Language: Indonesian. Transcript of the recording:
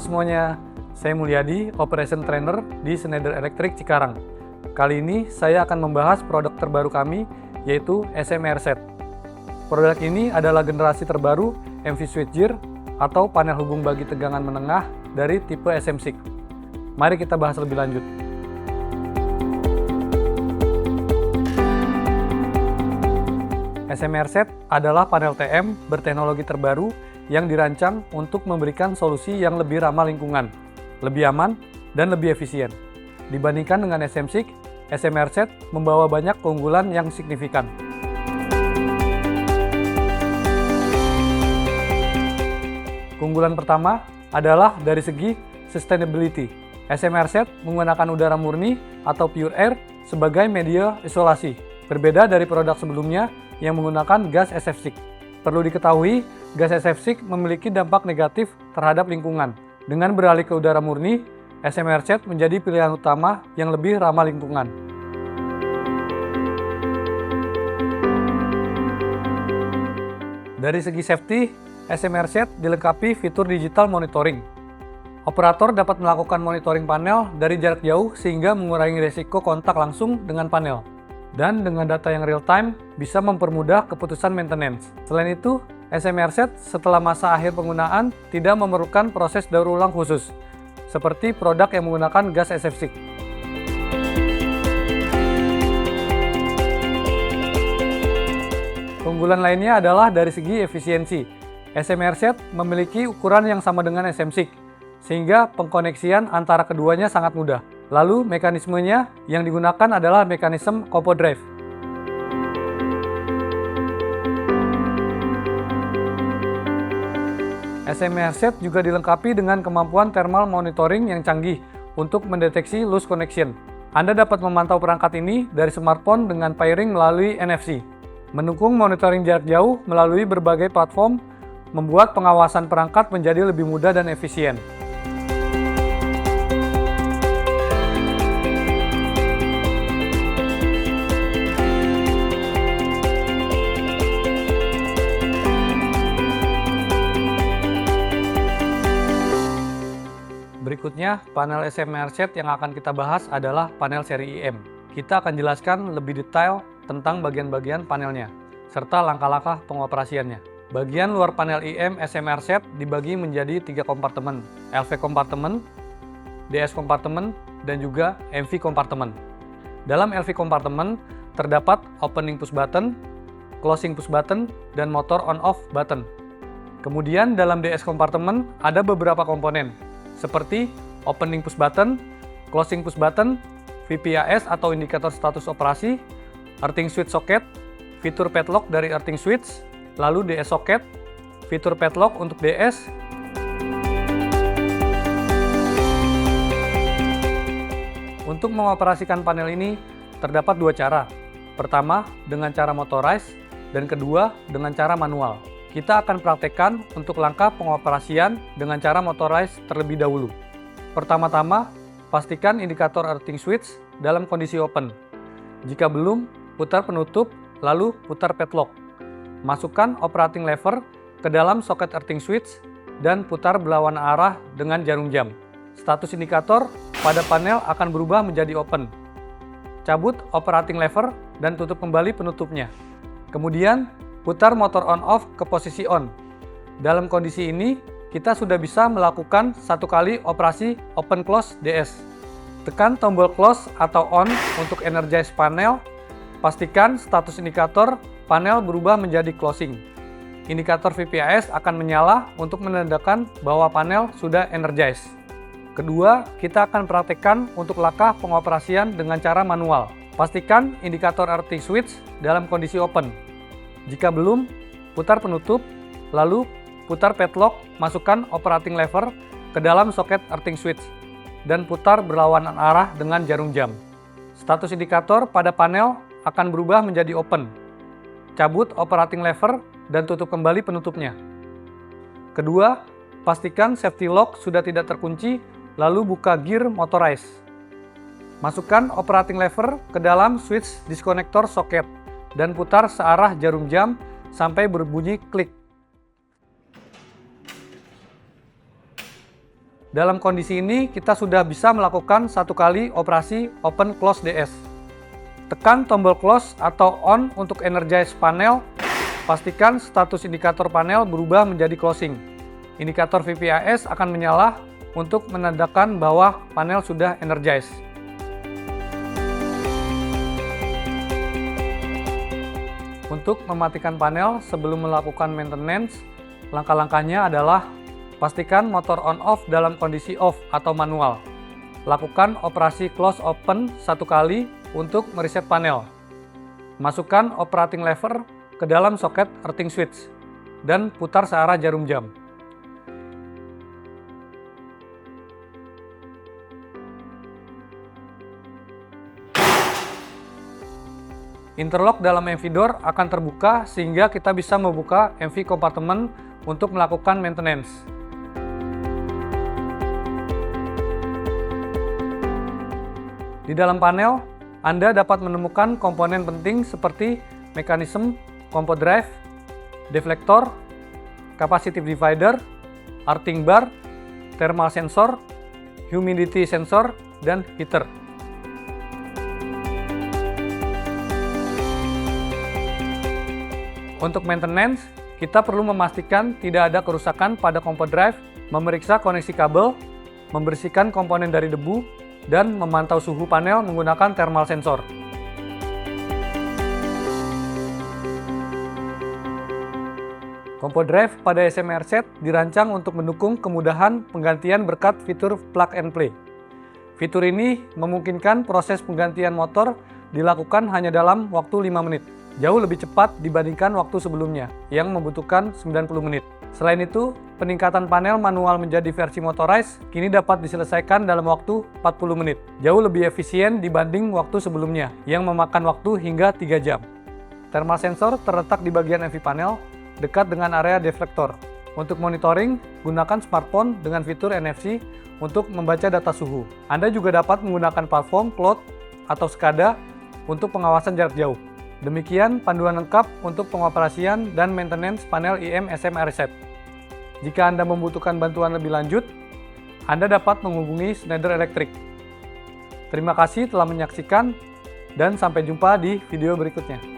semuanya, saya Mulyadi, Operation Trainer di Schneider Electric Cikarang. Kali ini saya akan membahas produk terbaru kami, yaitu SMRset. Produk ini adalah generasi terbaru MV switchgear atau panel hubung bagi tegangan menengah dari tipe SM6. Mari kita bahas lebih lanjut. SMRset adalah panel TM berteknologi terbaru yang dirancang untuk memberikan solusi yang lebih ramah lingkungan, lebih aman, dan lebih efisien. Dibandingkan dengan SM6, SMRset membawa banyak keunggulan yang signifikan. Keunggulan pertama adalah dari segi sustainability. SMRset menggunakan udara murni atau pure air sebagai media isolasi, berbeda dari produk sebelumnya yang menggunakan gas SF6. Perlu diketahui, gas SF6 memiliki dampak negatif terhadap lingkungan. Dengan beralih ke udara murni, SMRset menjadi pilihan utama yang lebih ramah lingkungan. Dari segi safety, SMRset dilengkapi fitur digital monitoring. Operator dapat melakukan monitoring panel dari jarak jauh sehingga mengurangi risiko kontak langsung dengan panel. Dan dengan data yang real-time, bisa mempermudah keputusan maintenance. Selain itu, SMRset setelah masa akhir penggunaan tidak memerlukan proses daur ulang khusus, seperti produk yang menggunakan gas SF6. Keunggulan lainnya adalah dari segi efisiensi. SMRset memiliki ukuran yang sama dengan SM6, sehingga pengkoneksian antara keduanya sangat mudah. Lalu mekanismenya yang digunakan adalah mekanisme Compo Drive. SMRset juga dilengkapi dengan kemampuan thermal monitoring yang canggih untuk mendeteksi loose connection. Anda dapat memantau perangkat ini dari smartphone dengan pairing melalui NFC. Mendukung monitoring jarak jauh melalui berbagai platform, membuat pengawasan perangkat menjadi lebih mudah dan efisien. Berikutnya, panel SMRset yang akan kita bahas adalah panel seri IM. Kita akan jelaskan lebih detail tentang bagian-bagian panelnya, serta langkah-langkah pengoperasiannya. Bagian luar panel IM SMRset dibagi menjadi 3 kompartemen, LV kompartemen, DS kompartemen, dan juga MV kompartemen. Dalam LV kompartemen terdapat opening push button, closing push button, dan motor on-off button. Kemudian dalam DS kompartemen ada beberapa komponen, seperti opening push button, closing push button, VPAS atau indikator status operasi, earthing switch socket, fitur padlock dari earthing switch, lalu DS socket, fitur padlock untuk DS, untuk mengoperasikan panel ini terdapat dua cara. Pertama, dengan cara motorized, dan kedua, dengan cara manual. Kita akan praktekkan untuk langkah pengoperasian dengan cara motorized terlebih dahulu. Pertama-tama, pastikan indikator earthing switch dalam kondisi open. Jika belum, putar penutup, lalu putar padlock. Masukkan operating lever ke dalam soket earthing switch dan putar berlawanan arah dengan jarum jam. Status indikator pada panel akan berubah menjadi open. Cabut operating lever dan tutup kembali penutupnya. Kemudian, putar motor on-off ke posisi on. Dalam kondisi ini, kita sudah bisa melakukan satu kali operasi open close DS. Tekan tombol close atau on untuk energize panel. Pastikan status indikator panel berubah menjadi closing. Indikator VPAS akan menyala untuk menandakan bahwa panel sudah energize. Kedua, kita akan praktekkan untuk langkah pengoperasian dengan cara manual. Pastikan indikator earthing switch dalam kondisi open. Jika belum, putar penutup, lalu putar padlock, masukkan operating lever ke dalam soket earthing switch, dan putar berlawanan arah dengan jarum jam. Status indikator pada panel akan berubah menjadi open. Cabut operating lever dan tutup kembali penutupnya. Kedua, pastikan safety lock sudah tidak terkunci, lalu buka gear motorized. Masukkan operating lever ke dalam switch disconnector soket dan putar searah jarum jam sampai berbunyi klik. Dalam kondisi ini, kita sudah bisa melakukan satu kali operasi Open Close DS. Tekan tombol close atau on untuk energize panel. Pastikan status indikator panel berubah menjadi closing. Indikator VPAS akan menyala untuk menandakan bahwa panel sudah energize. Untuk mematikan panel sebelum melakukan maintenance, langkah-langkahnya adalah pastikan motor on-off dalam kondisi off atau manual. Lakukan operasi close open satu kali untuk mereset panel. Masukkan operating lever ke dalam soket earthing switch dan putar searah jarum jam. Interlock dalam MV door akan terbuka sehingga kita bisa membuka MV compartment untuk melakukan maintenance. Di dalam panel, Anda dapat menemukan komponen penting seperti mekanisme, compo drive, deflektor, capacitive divider, earthing bar, thermal sensor, humidity sensor, dan heater. Untuk maintenance, kita perlu memastikan tidak ada kerusakan pada compo drive, memeriksa koneksi kabel, membersihkan komponen dari debu, dan memantau suhu panel menggunakan thermal sensor. Compo drive pada SMR set dirancang untuk mendukung kemudahan penggantian berkat fitur plug and play. Fitur ini memungkinkan proses penggantian motor dilakukan hanya dalam waktu 5 menit. Jauh lebih cepat dibandingkan waktu sebelumnya, yang membutuhkan 90 menit. Selain itu, peningkatan panel manual menjadi versi motorized kini dapat diselesaikan dalam waktu 40 menit. Jauh lebih efisien dibanding waktu sebelumnya, yang memakan waktu hingga 3 jam. Thermal sensor terletak di bagian MV panel, dekat dengan area deflektor. Untuk monitoring, gunakan smartphone dengan fitur NFC untuk membaca data suhu. Anda juga dapat menggunakan platform cloud atau SCADA untuk pengawasan jarak jauh. Demikian panduan lengkap untuk pengoperasian dan maintenance panel IM SMR set. Jika Anda membutuhkan bantuan lebih lanjut, Anda dapat menghubungi Schneider Electric. Terima kasih telah menyaksikan dan sampai jumpa di video berikutnya.